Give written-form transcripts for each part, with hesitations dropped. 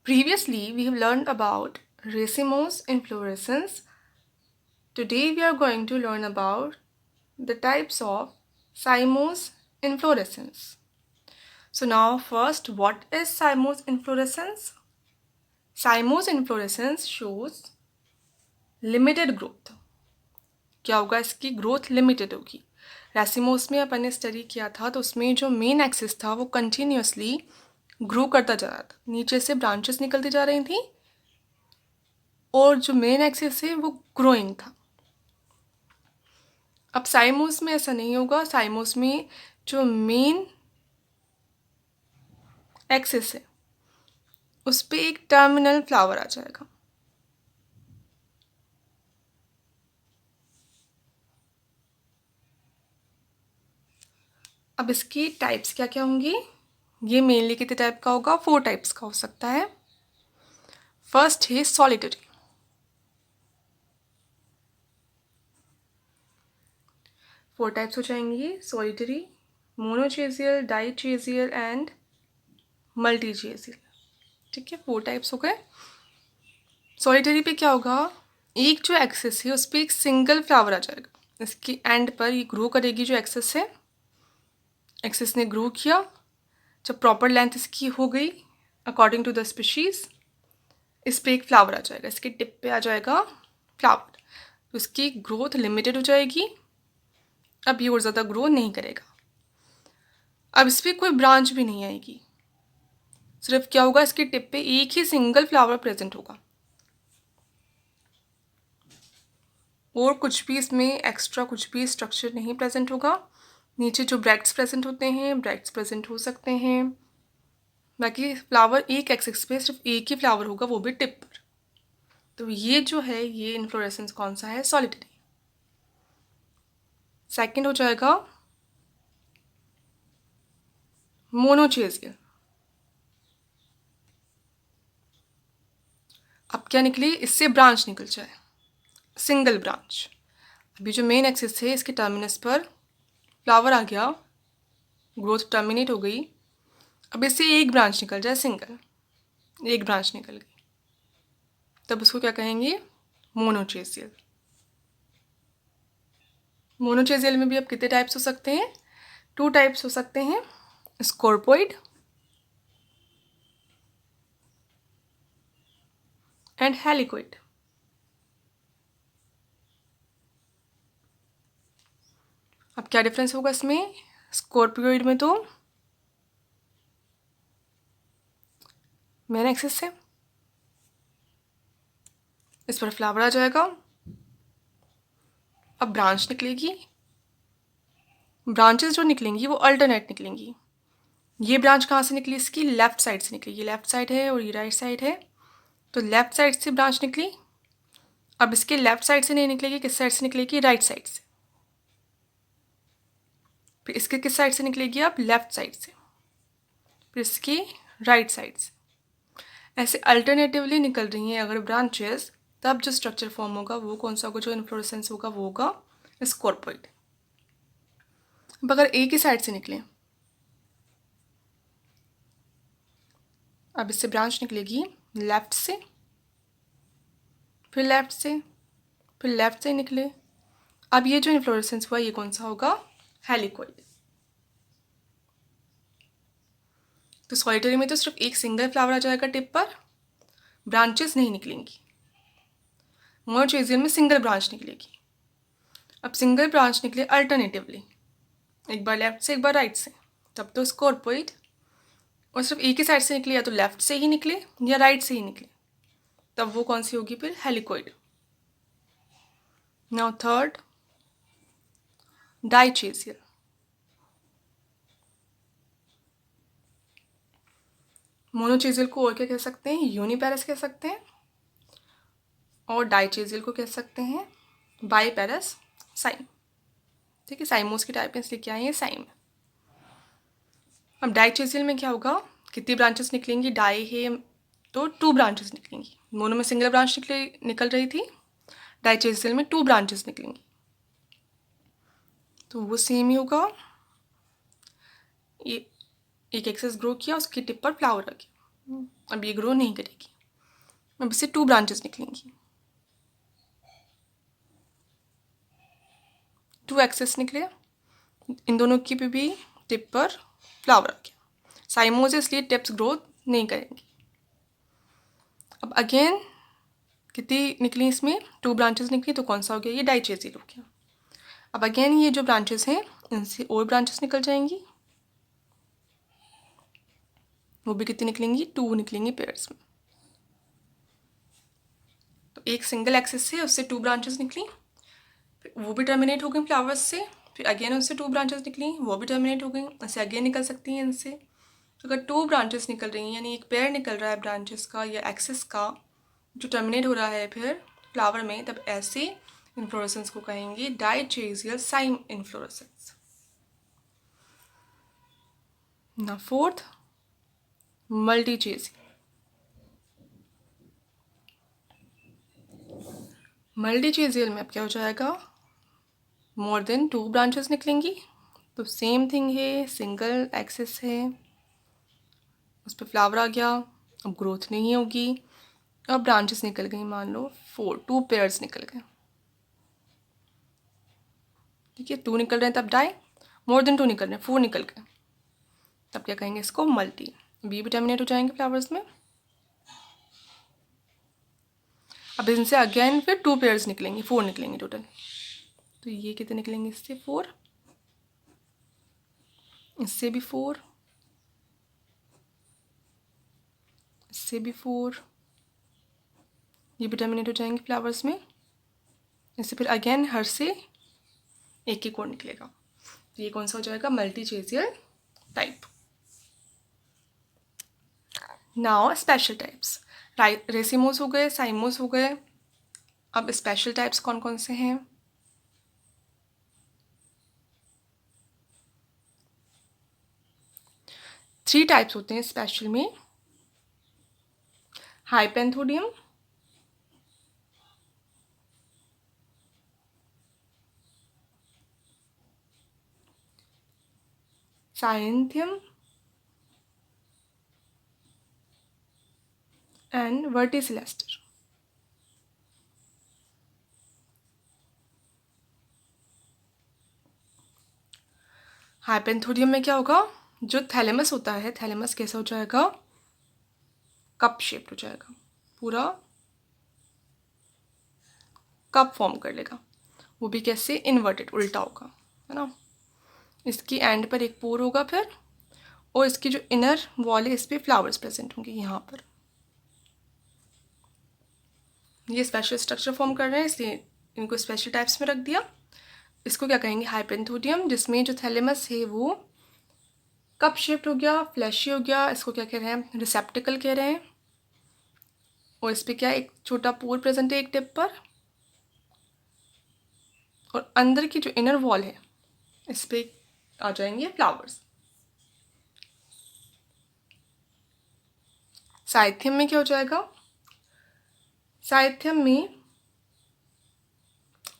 Previously, we have learned about racemose inflorescence. Today, we are going to learn about the types of cymose inflorescence. So now first, what is cymose inflorescence? Cymose inflorescence shows limited growth. क्या होगा, इसकी growth limited होगी. Racemose में अपन ने study किया था तो उसमें जो मेन एक्सिस था वो कंटिन्यूसली ग्रो करता जा रहा था, नीचे से ब्रांचेस निकलती जा रही थी और जो मेन एक्सिस है वो ग्रोइंग था. अब साइमोस में ऐसा नहीं होगा. साइमोस में जो मेन एक्सिस है उस पर एक टर्मिनल फ्लावर आ जाएगा. अब इसकी टाइप्स क्या क्या होंगी? ये मेनली कितने टाइप का होगा? 4 टाइप्स का हो सकता है. फर्स्ट है सॉलिटरी. 4 टाइप्स हो जाएंगी: सॉलिटरी, मोनोचेजियल, डाइचेजियल एंड मल्टीचेजियल. ठीक है, 4 टाइप्स हो गए. सॉलिटरी पे क्या होगा, एक जो एक्सिस है उस पर एक सिंगल फ्लावर आ जाएगा. इसकी एंड पर ये ग्रो करेगी. जो एक्सिस है, एक्सिस ने ग्रो किया, जब प्रॉपर लेंथ इसकी हो गई अकॉर्डिंग टू द स्पीशीज, इस पर एक फ्लावर आ जाएगा. इसके टिप पे आ जाएगा फ्लावर. तो इसकी ग्रोथ लिमिटेड हो जाएगी. अब ये और ज़्यादा ग्रो नहीं करेगा. अब इस पर कोई ब्रांच भी नहीं आएगी. सिर्फ क्या होगा, इसके टिप पे एक ही सिंगल फ्लावर प्रेजेंट होगा और कुछ भी इसमें एक्स्ट्रा कुछ भी स्ट्रक्चर नहीं प्रेजेंट होगा. नीचे जो ब्रैक्ट्स प्रेजेंट होते हैं, ब्रैक्ट्स प्रेजेंट हो सकते हैं. बाकी फ्लावर एक एक्सिस पे सिर्फ एक ही फ्लावर होगा, वो भी टिप पर. तो ये जो है, ये इन्फ्लोरेसेंस कौन सा है? सॉलिटरी. सेकंड हो जाएगा मोनोचेजियल. अब क्या निकली, इससे ब्रांच निकल जाए, सिंगल ब्रांच. अभी जो मेन एक्सिस है इसके टर्मिनस पर फ्लावर आ गया, ग्रोथ टर्मिनेट हो गई. अब इससे एक ब्रांच निकल जाए, सिंगल एक ब्रांच निकल गई, तब उसको क्या कहेंगे? मोनोचेजियल. मोनोचेजियल में भी अब कितने टाइप्स हो सकते हैं? 2 टाइप्स हो सकते हैं: स्कॉर्पोइड एंड हेलिकोइड. अब क्या डिफरेंस होगा इसमें? स्कॉर्पियोइड में तो मेन एक्सिस से इस पर फ्लावर आ जाएगा. अब ब्रांच निकलेगी. ब्रांचेस जो निकलेंगी वो अल्टरनेट निकलेंगी. ये ब्रांच कहाँ से निकली? इसकी लेफ्ट साइड से निकली. ये लेफ्ट साइड है और ये राइट साइड है, तो लेफ्ट साइड से ब्रांच निकली. अब इसके लेफ्ट साइड से नहीं निकलेगी, किस साइड से निकलेगी? राइट साइड से. फिर इसके किस साइड से निकलेगी? अब लेफ्ट साइड से. फिर इसकी राइट साइड से. ऐसे अल्टरनेटिवली निकल रही हैं अगर ब्रांचेस, तब जो स्ट्रक्चर फॉर्म होगा वो कौन सा होगा? जो इन्फ्लोरेसेंस होगा वो होगा स्कॉर्पोइड. अब अगर एक ही साइड से निकले, अब इससे ब्रांच निकलेगी लेफ्ट से, फिर लेफ्ट से, फिर लेफ्ट से निकले. अब ये जो इन्फ्लोरेसेंस हुआ ये कौन सा होगा? हेलिकोइड. तो सॉलिटरी में तो सिर्फ एक सिंगल फ्लावर आ जाएगा टिप पर, ब्रांचेस नहीं निकलेंगी. मोनोचेजियल में सिंगल ब्रांच निकलेगी. अब सिंगल ब्रांच निकले अल्टरनेटिवली, एक बार लेफ्ट से एक बार राइट से, तब तो स्कॉर्पोइड. और सिर्फ एक ही साइड से निकले, या तो लेफ्ट से ही निकले या राइट से ही निकले, तब वो कौन सी होगी? फिर helicoid. Now third, dichasial. Monochasial को और क्या कह सकते हैं? यूनिपेरस कह सकते हैं. और डाइचेजियल को कह सकते हैं बाईपेरस साइम. ठीक है, साइमोस की टाइप इसलिए क्या है? ये साइम. अब डाइचेजियल में क्या होगा? कितनी ब्रांचेस निकलेंगी? डाई है तो 2 ब्रांचेस निकलेंगी. मोनो में सिंगल ब्रांच निकल रही थी, डाइचेजियल में 2 ब्रांचेस निकलेंगी. तो वो सेम ही होगा. ये एक एक्सेस ग्रो किया, उसकी टिप पर फ्लावर आ गया. अब ये ग्रो नहीं करेगी। अब इससे 2 ब्रांचेस निकलेंगी, 2 एक्सेस निकले, इन दोनों की भी टिप पर फ्लावर आ गया। साइमोस इसलिए टिप्स ग्रोथ नहीं करेंगी। अब अगेन कितनी निकली इसमें, 2 ब्रांचेस निकली, तो कौन सा हो गया, ये डाइचेसिल हो गया। अब अगेन ये जो ब्रांचेस हैं इनसे और ब्रांचेस निकल जाएंगी, वो भी कितनी निकलेंगी, 2 निकलेंगी पेयर्स में। तो एक सिंगल एक्सिस से उससे 2 ब्रांचेस निकली, वो भी टर्मिनेट हो गई फ्लावर्स से, फिर अगेन उससे 2 ब्रांचेस निकली, वो भी टर्मिनेट हो गई, ऐसे अगेन निकल सकती हैं इनसे। तो अगर 2 ब्रांचेस निकल रही हैं, यानी एक पेयर निकल रहा है ब्रांचेस का या एक्सिस का जो टर्मिनेट हो रहा है फिर फ्लावर में, तब ऐसे इन्फ्लोरेसेंस को कहेंगे डाइचेसियल साइम इन्फ्लोरेसेंस। ना फोर्थ, मल्टीचेसियल। मल्टीचेसियल में अब क्या हो जाएगा, मोर देन 2 ब्रांचेस निकलेंगी। तो सेम थिंग है, सिंगल एक्सिस है, उस पर फ्लावर आ गया, अब ग्रोथ नहीं होगी, अब ब्रांचेस निकल गई, मान लो 4, 2 पेयर्स निकल गए, ठीक है, 2 निकल रहे हैं तब डाई, मोर देन 2 निकल रहे हैं, 4 निकल गए, तब क्या कहेंगे इसको, मल्टी। बी भी टर्मिनेट हो जाएंगे फ्लावर्स में। अब इनसे अगेन फिर 2 पेयर्स निकलेंगे, 4 निकलेंगे टोटल। तो ये कितने निकलेंगे इससे, 4, इससे भी 4, इससे भी 4, ये भी टर्मिनेट हो जाएंगे फ्लावर्स में। इससे फिर अगेन हर से एक और निकलेगा। तो ये कौन सा हो जाएगा, multichasial type. Now special types, racemose हो गए, साइमोस हो गए। अब स्पेशल टाइप्स कौन कौन से हैं, थ्री टाइप्स होते हैं स्पेशल में। Hypanthodium, cyathium and verticillaster. Hypanthodium में क्या होगा, जो थैलेमस होता है, थैलेमस कैसा हो जाएगा, कप शेप्ड हो जाएगा, पूरा कप फॉर्म कर लेगा, वो भी कैसे, इन्वर्टेड, उल्टा होगा, है ना। इसकी एंड पर एक पोर होगा फिर, और इसकी जो इनर वॉल है इस पर फ्लावर्स प्रेजेंट होंगे यहाँ पर। ये स्पेशल स्ट्रक्चर फॉर्म कर रहे हैं इसलिए इनको स्पेशल टाइप्स में रख दिया। इसको क्या कहेंगे, हाइपेंथोडियम, जिसमें जो थैलेमस है वो कप शेप्ड हो गया, फ्लैशी हो गया, इसको क्या कह रहे हैं, रिसेप्टिकल कह रहे हैं। और इस पर क्या, एक छोटा पोर प्रेजेंट है एक टिप पर, और अंदर की जो इनर वॉल है इस पर आ जाएंगे फ्लावर्स। साइथियम में क्या हो जाएगा, साइथियम में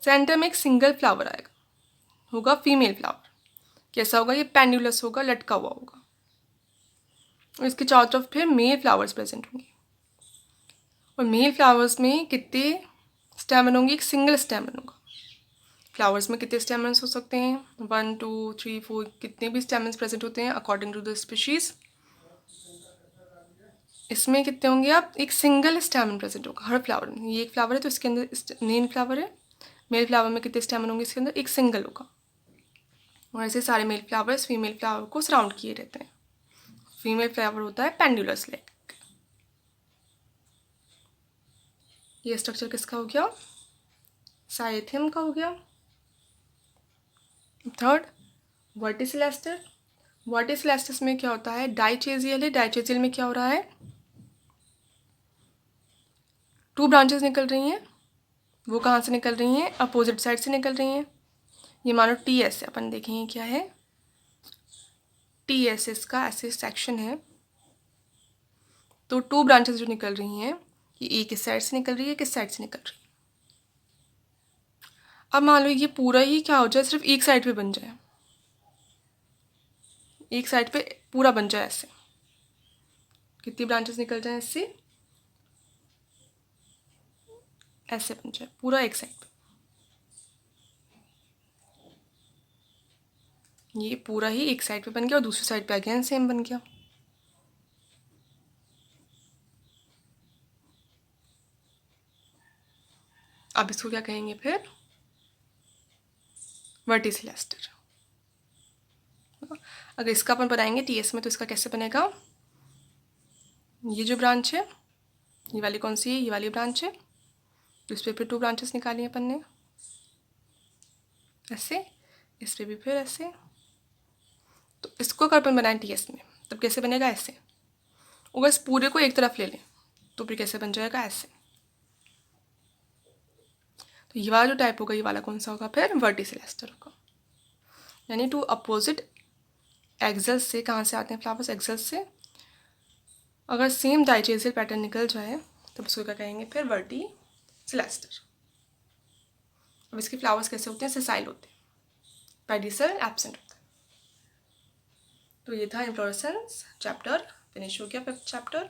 सेंटर में एक सिंगल फ्लावर आएगा, होगा फीमेल फ्लावर। कैसा होगा, ये पेंडुलस होगा, लटका हुआ होगा, और इसके चारों तरफ फिर मेल फ्लावर्स प्रेजेंट होंगे। और मेल फ्लावर्स में कितने स्टेमन होंगे, एक सिंगल स्टेमन होगा। फ्लावर्स में कितने स्टेमन्स हो सकते हैं, 1 2 3 4, कितने भी स्टेमन्स प्रेजेंट होते हैं अकॉर्डिंग टू द स्पीशीज। इसमें कितने होंगे, आप एक सिंगल स्टेमन प्रेजेंट होगा हर फ्लावर में। ये एक फ्लावर है तो इसके अंदर मेन फ्लावर है, मेल फ्लावर में कितने स्टेमन होंगे, इसके अंदर एक सिंगल होगा। और ऐसे सारे मेल फ्लावर्स फीमेल फ्लावर को सराउंड किए रहते हैं। फीमेल फ्लावर होता है पेंडुलस लाइक। ये स्ट्रक्चर किसका हो गया, साइथियम का हो गया। थर्ड, वर्टिसिलेस्टर। वर्टिसिलेस्टस में क्या होता है, डाइचेजियल है। डाइचेजियल में क्या हो रहा है, 2 ब्रांचेस निकल रही हैं, वो कहाँ से निकल रही हैं, अपोजिट साइड से निकल रही हैं। ये मानो टी एस है, अपन देखेंगे क्या है, टी एस इसका ऐसे सेक्शन है। तो 2 ब्रांचेस जो निकल रही हैं, ये एक इस साइड से निकल रही है, किस साइड से निकल रही है। अब मान लो ये पूरा ही क्या हो जाए, सिर्फ एक साइड पे बन जाए, एक साइड पे पूरा बन जाए ऐसे, कितनी ब्रांचेस निकल जाए इससे, ऐसे बन जाए पूरा एक साइड पे, ये पूरा ही एक साइड पे बन गया और दूसरी साइड पे अगेन सेम बन गया। अब इसको क्या कहेंगे फिर, वर्टिसिलेस्टर। अगर इसका अपन बनाएंगे टीएस में तो इसका कैसे बनेगा, ये जो ब्रांच है ये वाली कौन सी है, ये वाली ब्रांच है, तो इस पे फिर 2 ब्रांचेस निकाली अपन ने, ऐसे, इस पे भी फिर ऐसे। तो इसको अगर अपन बनाएं टीएस में तब कैसे बनेगा, ऐसे। अगर इस पूरे को एक तरफ ले लें तो फिर कैसे बन जाएगा, ऐसे। तो ये वाला जो टाइप होगा, ये वाला कौन सा होगा फिर, वर्टिसिलेस्टर होगा। यानी 2 अपोजिट एक्सेस से, कहाँ से आते हैं फ्लावर्स, एक्सेस से, अगर सेम डाइजेसियल पैटर्न निकल जाए तब उसको क्या कहेंगे फिर, वर्टिसिलेस्टर। अब इसके फ्लावर्स कैसे होते हैं, सेसाइल होते हैं, पेडिसल एब्सेंट होता है। तो ये था इन्फ्लोरेसेंस चैप्टर, फिनिश हो गया 5th चैप्टर।